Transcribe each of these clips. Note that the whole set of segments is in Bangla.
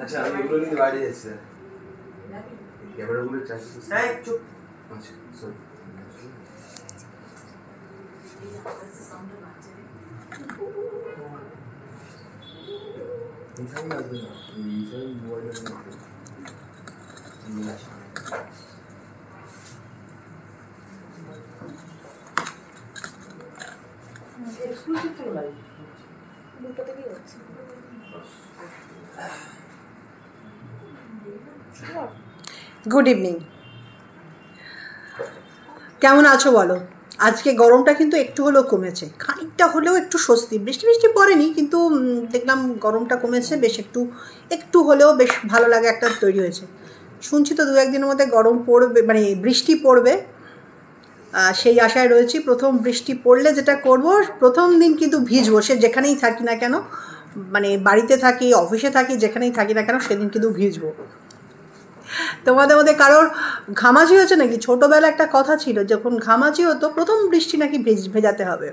আচ্ছা আমি এগুলো নিয়ে বাইরে যাচ্ছি ক্যামেরাগুলো চার্জ এই চুপ আচ্ছা সরি এইখানে আসবে না এইখানে মোবাইলের মধ্যে নিয়ে আসবে এক্সক্লুসিভ তো লাইভ দুটোতে কি হচ্ছে গুড ইভিনিং, কেমন আছো বলো? আজকে গরমটা কিন্তু একটু হলেও কমেছে, খানিকটা হলেও একটু স্বস্তি। বৃষ্টি বৃষ্টি পড়েনি, কিন্তু দেখলাম গরমটা কমেছে বেশ, একটু হলেও বেশ ভালো লাগে একটা তৈরি হয়েছে। শুনছি তো দু একদিনের মধ্যে গরম পড়বে, মানে বৃষ্টি পড়বে, সেই আশায় রয়েছি। প্রথম বৃষ্টি পড়লে যেটা করব, প্রথম দিন কিন্তু ভিজবো, সে যেখানেই থাকি না কেন, মানে বাড়িতে থাকি, অফিসে থাকি, যেখানেই থাকি না কেন, সেদিন কিন্তু ভিজবো। তোমাদের মধ্যে কারোর ঘামাচি হয়েছে নাকি? ছোটোবেলা একটা কথা ছিল, যখন ঘামাচি হতো প্রথম বৃষ্টি নাকি ভেজাতে হবে।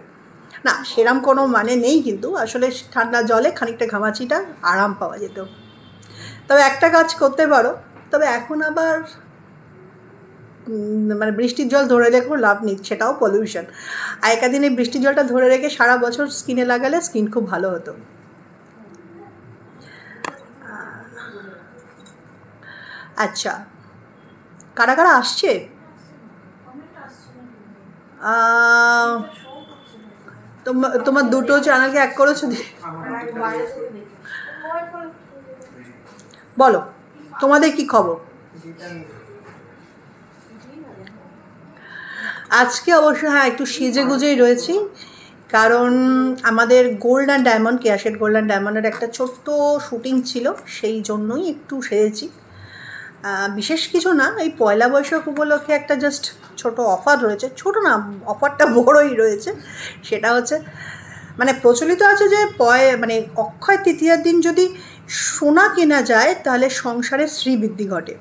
না, সেরম কোনো মানে নেই, কিন্তু আসলে ঠান্ডা জলে খানিকটা ঘামাচিটা আরাম পাওয়া যেত। তবে একটা কাজ করতে পারো, তবে এখন আবার মানে বৃষ্টির জল ধরে রেখেও লাভ নেই, সেটাও পলিউশন। আগেকার দিনে বৃষ্টির জলটা ধরে রেখে সারা বছর স্কিনে লাগালে স্কিন খুব ভালো হতো। আচ্ছা, কারা কারা আসছে? তোমার দুটো চ্যানেলকে এক করেছো, বলো তোমাদের কি খবর? আজকে অবশ্য হ্যাঁ একটু সেজে গুজেই রয়েছি, কারণ আমাদের গোল্ড অ্যান্ড ডায়মন্ড, কেয়াশেড গোল্ড অ্যান্ড ডায়মন্ডের একটা ছোট্ট শুটিং ছিল, সেই জন্যই একটু সেজেছি। বিশেষ কিছু না, এই পয়লা বৈশাখ উপলক্ষে একটা জাস্ট ছোট অফার রয়েছে, ছোট না, অফারটা বড়ই রয়েছে। সেটা হচ্ছে, মানে প্রচলিত আছে যে মানে অক্ষয় তৃতীয়ার দিন যদি সোনা কেনা যায় তাহলে সংসারে শ্রীবৃদ্ধি ঘটে।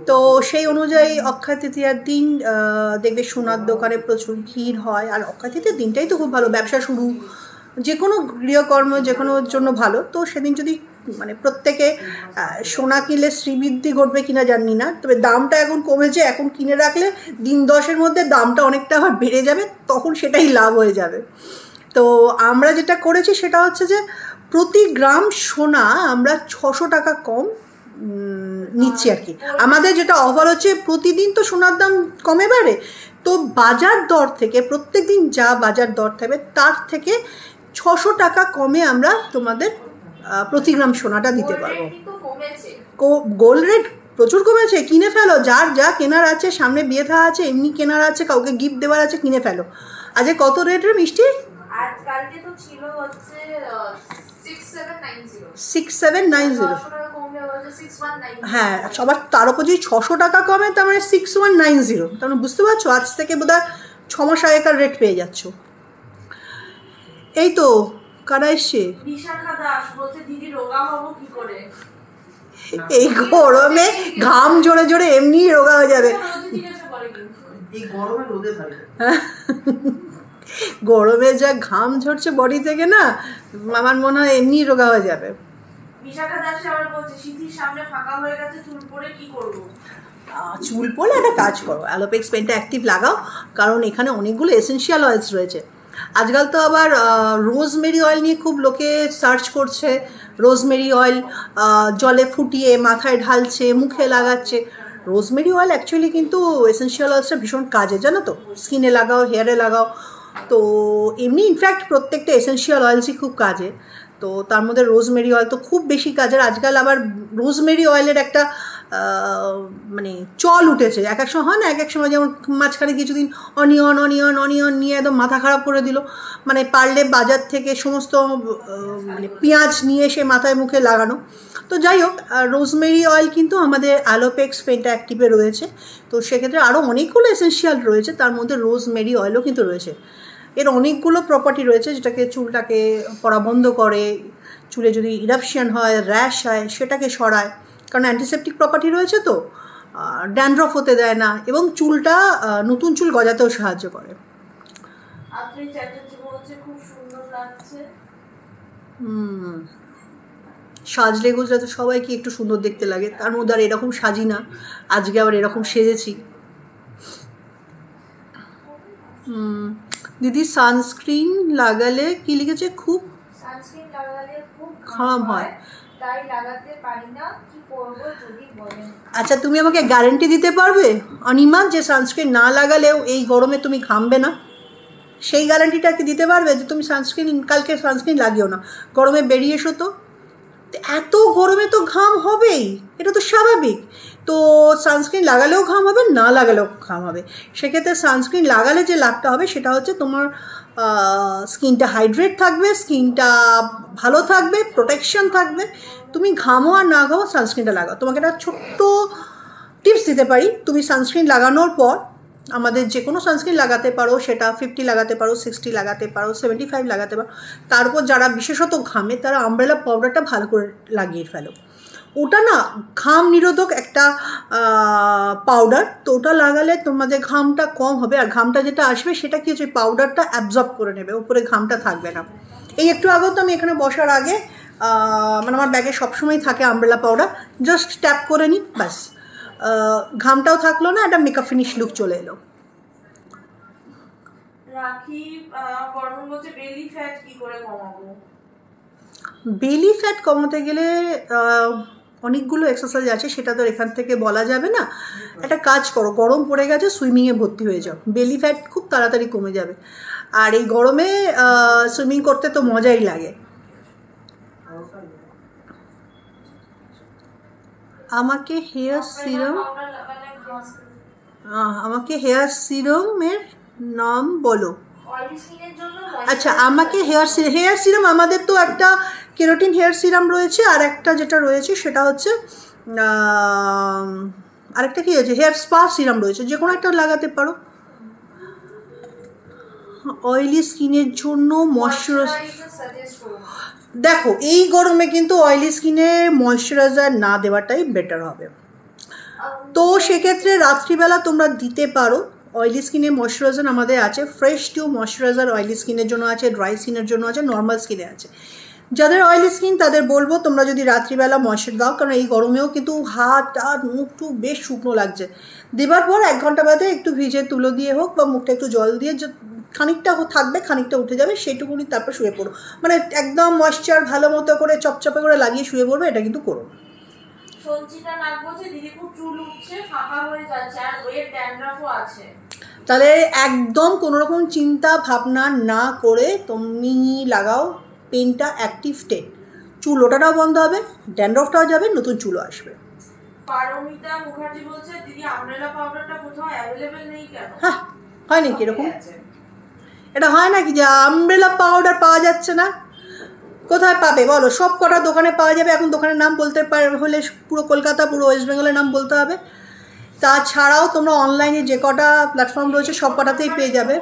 তো সেই অনুযায়ী অক্ষয় তৃতীয়ার দিন দেখবে সোনার দোকানে প্রচুর ভিড় হয়। আর অক্ষয় তৃতীয়ার দিনটাই তো খুব ভালো, ব্যবসা শুরু, যে কোনো গৃহকর্ম যে কোনোর জন্য ভালো। তো সেদিন যদি মানে প্রত্যেকে সোনা কিনলে শ্রীবৃদ্ধি ঘটবে কিনা জানি না, তবে দামটা এখন কমেছে, এখন কিনে রাখলে দিন 10-এর মধ্যে দামটা অনেকটা আবার বেড়ে যাবে, তখন সেটাই লাভ হয়ে যাবে। তো আমরা যেটা করেছি সেটা হচ্ছে যে প্রতি গ্রাম সোনা আমরা 600 টাকা কম নিচ্ছি আর কি। আমাদের যেটা অফার হচ্ছে, প্রতিদিন তো সোনার দাম কমে বাড়ে, তো বাজার দর থেকে প্রত্যেক দিন যা বাজার দর থাকবে তার থেকে 600 টাকা কমে আমরা তোমাদের প্রতি গ্রাম সোনাটা দিতে পারবো। গোল্ড রেট প্রচুর কমেছে, কিনে ফেলো, যার যা কেনার আছে, সামনে বিয়ে থা আছে, এমনি কেনার আছে, কাউকে গিফট দেওয়ার আছে, কিনে ফেলো। আজকে কত রেটের মিষ্টি? আজকালকে তো ছিল হচ্ছে 6790 6790। হ্যাঁ, হ্যাঁ, সবার তার উপর যদি 600 টাকা কমে, তার মানে 6190। তার মানে বুঝতে পারছো, আজ থেকে বোধহয় 6 মাস আগেকার রেট পেয়ে যাচ্ছ। এই তো কারা এসছে? বিশাখা দাস বলছে দিদি রোগা হবো কি করে? এই গরমে ঘাম জোরে জোরে এমনি রোগা হয়ে যাবে। এই গরমে রোদে থাকে, গরমে যা ঘাম ঝরছে বডি থেকে, না আমার মনে হয় এমনি রোগা হয়ে যাবে। বিশাখা দাস আবার বলছে শীতের সামনে ফাঁকা হয়ে গেছে, চুল পড়ে কি করব? চুল পড়লে একটা কাজ করো, অ্যালোপেক্স পেনটা অ্যাক্টিভ লাগাও, কারণ এখানে অনেকগুলো এসেনশিয়াল অয়েলস রয়েছে। আজকাল তো আবার রোজমেরি অয়েল নিয়ে খুব লোকে সার্চ করছে। রোজমেরি অয়েল জলে ফুটিয়ে মাথায় ঢালছে, মুখে লাগাচ্ছে। রোজমেরি অয়েল অ্যাকচুয়ালি কিন্তু এসেনশিয়াল অয়েলসটা ভীষণ কাজে, জানো তো, স্কিনে লাগাও, হেয়ারে লাগাও। তো এমনি ইনফ্যাক্ট প্রত্যেকটা এসেনশিয়াল অয়েলসই খুব কাজে, তো তার মধ্যে রোজমেরি অয়েল তো খুব বেশি কাজের। আজকাল আবার রোজমেরি অয়েলের একটা মানে চল উঠেছে, এক এক সময় হয় না, এক এক সময় যেমন মাঝখানে কিছুদিন অনিয়ন অনিয়ন অনিয়ন নিয়ে একদম মাথা খারাপ করে দিল, মানে পারলে বাজার থেকে সমস্ত মানে পেঁয়াজ নিয়ে এসে মাথায় মুখে লাগানো। তো যাই হোক, রোজমেরি অয়েল কিন্তু আমাদের অ্যালোপেক্স পেনটা অ্যাক্টিভে রয়েছে, তো সেক্ষেত্রে আরও অনেকগুলো এসেনশিয়াল রয়েছে, তার মধ্যে রোজমেরি অয়েলও কিন্তু রয়েছে। এর অনেকগুলো প্রপার্টি রয়েছে যেটাকে চুলটাকে পড়া বন্ধ করে, চুলে যদি ইরাপশন হয়, র্যাশ হয়, সেটাকে সরায়, কারণ অ্যান্টিসেপটিক প্রপার্টি রয়েছে, তো ড্যান্ড্রফ হতে দেয় না, এবং চুলটা নতুন চুল গজাতেও সাহায্য করে। আপনি চ্যাটার্জি বলছে খুব সুন্দর লাগছে। সাজলে গুজলে তো সবাইকে একটু সুন্দর দেখতে লাগে, তার মধ্যে আর এরকম সাজি না, আজকে আবার এরকম সেজেছি। দিদি সানস্ক্রিন লাগালে কি লিখেছে, খুব সানস্ক্রিন লাগালে খুব ঘাম হয়, তাই লাগাতে পারি না, কি করব যদি বলেন। আচ্ছা তুমি আমাকে গ্যারান্টি দিতে পারবে অনিমা যে সানস্ক্রিন না লাগালেও এই গরমে তুমি ঘামবে না? সেই গ্যারান্টিটা কি দিতে পারবে যে তুমি কালকে সানস্ক্রিন লাগিও না, গরমে বেরিয়ে এসো? তো এত গরমে তো ঘাম হবেই, এটা তো স্বাভাবিক। তো সানস্ক্রিন লাগালেও ঘাম হবে, না লাগালেও ঘাম হবে। সেক্ষেত্রে সানস্ক্রিন লাগালে যে লাভটা হবে সেটা হচ্ছে তোমার স্কিনটা হাইড্রেট থাকবে, স্কিনটা ভালো থাকবে, প্রোটেকশন থাকবে। তুমি ঘামো আর না ঘামো সানস্ক্রিনটা লাগাও। তোমাকে একটা ছোট্ট টিপস দিতে পারি, তুমি সানস্ক্রিন লাগানোর পর আমাদের যে কোনো সানস্ক্রিন লাগাতে পারো, সেটা 50 লাগাতে পারো, 60 লাগাতে পারো, 75 লাগাতে পারো। তারপর যারা বিশেষত ঘামে তারা আমব্রেলা পাউডারটা ভালো করে লাগিয়ে ফেলো। ওটা না ঘাম নিরোধক একটা পাউডার, তো ওটা লাগালে তোমাদের ঘামটা কম হবে, আর ঘামটা যেটা আসবে সেটা কি হচ্ছে পাউডারটা অ্যাবজর্ব করে নেবে, উপরে ঘামটা থাকবে না। এই একটু আগেও তো আমি এখানে বসার আগে মানে আমার ব্যাগে সবসময় থাকে আমব্রেলা পাউডার, জাস্ট ট্যাপ করে নিই, ব্যাস ঘামটাও থাকলো না, একটা মেকআপ ফিনিশ লুক চলে এলো। রাখি বর্মন বলছে বেলি ফ্যাট কি করে কমাবো? বেলি ফ্যাট কমাতে গেলে অনেকগুলো এক্সারসাইজ আছে, সেটা তো এখান থেকে বলা যাবে না। একটা কাজ করো, গরম পড়ে গেছে, সুইমিংয়ে ভর্তি হয়ে যাও, বেলি ফ্যাট খুব তাড়াতাড়ি কমে যাবে। আর এই গরমে সুইমিং করতে তো মজাই লাগে। আমাকে হেয়ার সিরামের নাম বলো। আচ্ছা আমাকে হেয়ার সিরাম, আমাদের তো একটা কেরাটিন হেয়ার সিরাম রয়েছে, আর একটা যেটা রয়েছে সেটা হচ্ছে আরেকটা কি আছে, হেয়ার স্পা সিরাম রয়েছে, যে কোনো একটা লাগাতে পারো। অয়েলি স্কিনের জন্য দেখো এই গরমে কিন্তু অয়েলি স্কিনে ময়শ্চারাইজার না দেওয়াটাই বেটার হবে। তো সেক্ষেত্রে রাত্রিবেলা তোমরা দিতে পারো অয়েলি স্কিনে ময়শ্চারাইজার আমাদের আছে, ফ্রেশ টিউ ময়শ্চারাইজার অয়েলি স্কিনের জন্য আছে, ড্রাই স্কিনের জন্য আছে, নর্মাল স্কিনে আছে। যাদের অয়েলি স্কিন তাদের বলবো তোমরা যদি রাত্রিবেলা ময়শ্চার দাও, কারণ এই গরমেও কিন্তু হাত টাত মুখ টুক বেশ শুকনো লাগছে, দেবার পর 1 ঘন্টা বাদে একটু ভিজে তুলো দিয়ে হোক বা মুখটা একটু জল দিয়ে খানিকটা থাকবে, খানিকটা উঠে যাবে, সেটুকুনি তারপর শুয়ে পড়ো। মানে একদম ময়শ্চার ভালো মতো করে চপচপে করে লাগিয়ে শুয়ে পড়বে, এটা কিন্তু করো না। সঞ্চিতা নাগ বলছে দিদি খুব চুল উঠছে, ফাঁকা হয়ে যাচ্ছে, আর ওয়েট ড্যান্ড্রাফও আছে। তাহলে একদম কোনো রকম চিন্তা ভাবনা না করে তুমি লাগাও পেনটা অ্যাক্টিভ 10, চুল ওঠাটাও বন্ধ হবে, ড্যান্ড্রফটাও যাবে, নতুন চুলও আসবে। পারমিতা মুখার্জি বলছে দিদি আমব্রেলা পাউডারটা কোথাও অ্যাভেলেবেল নেই কেন? হ্যাঁ হয় নাকি এরকম? এটা হয় নাকি যে আমব্রেলা পাউডার পাওয়া যাচ্ছে না? কোথায় পাবে বলো? সব কটা দোকানে পাওয়া যাবে। এখন দোকানের নাম বলতে হলে পুরো কলকাতা, পুরো ওয়েস্ট বেঙ্গলের নাম বলতে হবে। তাছাড়াও তোমরা অনলাইনে যে কটা প্ল্যাটফর্ম রয়েছে সব কটাতেই পেয়ে যাবে।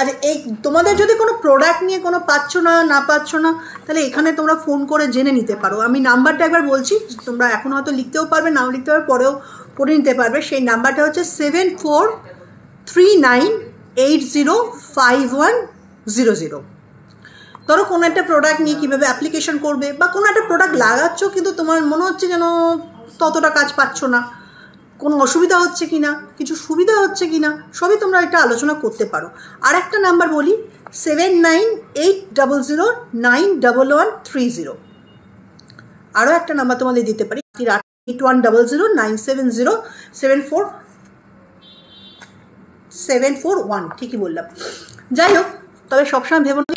আচ্ছা এই তোমাদের যদি কোনো প্রোডাক্ট নিয়ে কোনো পাচ্ছ না পাচ্ছ না, তাহলে এখানে তোমরা ফোন করে জেনে নিতে পারো। আমি নাম্বারটা একবার বলছি, তোমরা এখন হয়তো লিখতেও পারবে, নাও লিখতে পারবে, পরেও পড়ে নিতে পারবে। সেই নাম্বারটা হচ্ছে 7439805100। ধরো কোনো একটা প্রোডাক্ট নিয়ে কীভাবে অ্যাপ্লিকেশন করবে, বা কোনো একটা প্রোডাক্ট লাগাচ্ছ কিন্তু তোমার মনে হচ্ছে যেন ততটা কাজ পাচ্ছ না, কোনো অসুবিধা হচ্ছে কি না, কিছু সুবিধা হচ্ছে কি না, সবই তোমরা একটা আলোচনা করতে পারো। আর একটা নাম্বার বলি, 7980091130। আরও একটা নাম্বার তোমাদের দিতে পারি, 8100970741। ঠিকই বললাম। যাই হোক, তবে সবসময় ভেবো না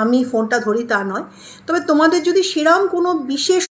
আমি ফোনটা ধরি তা নয়, তবে তোমাদের যদি সেরকম কোনো বিশেষ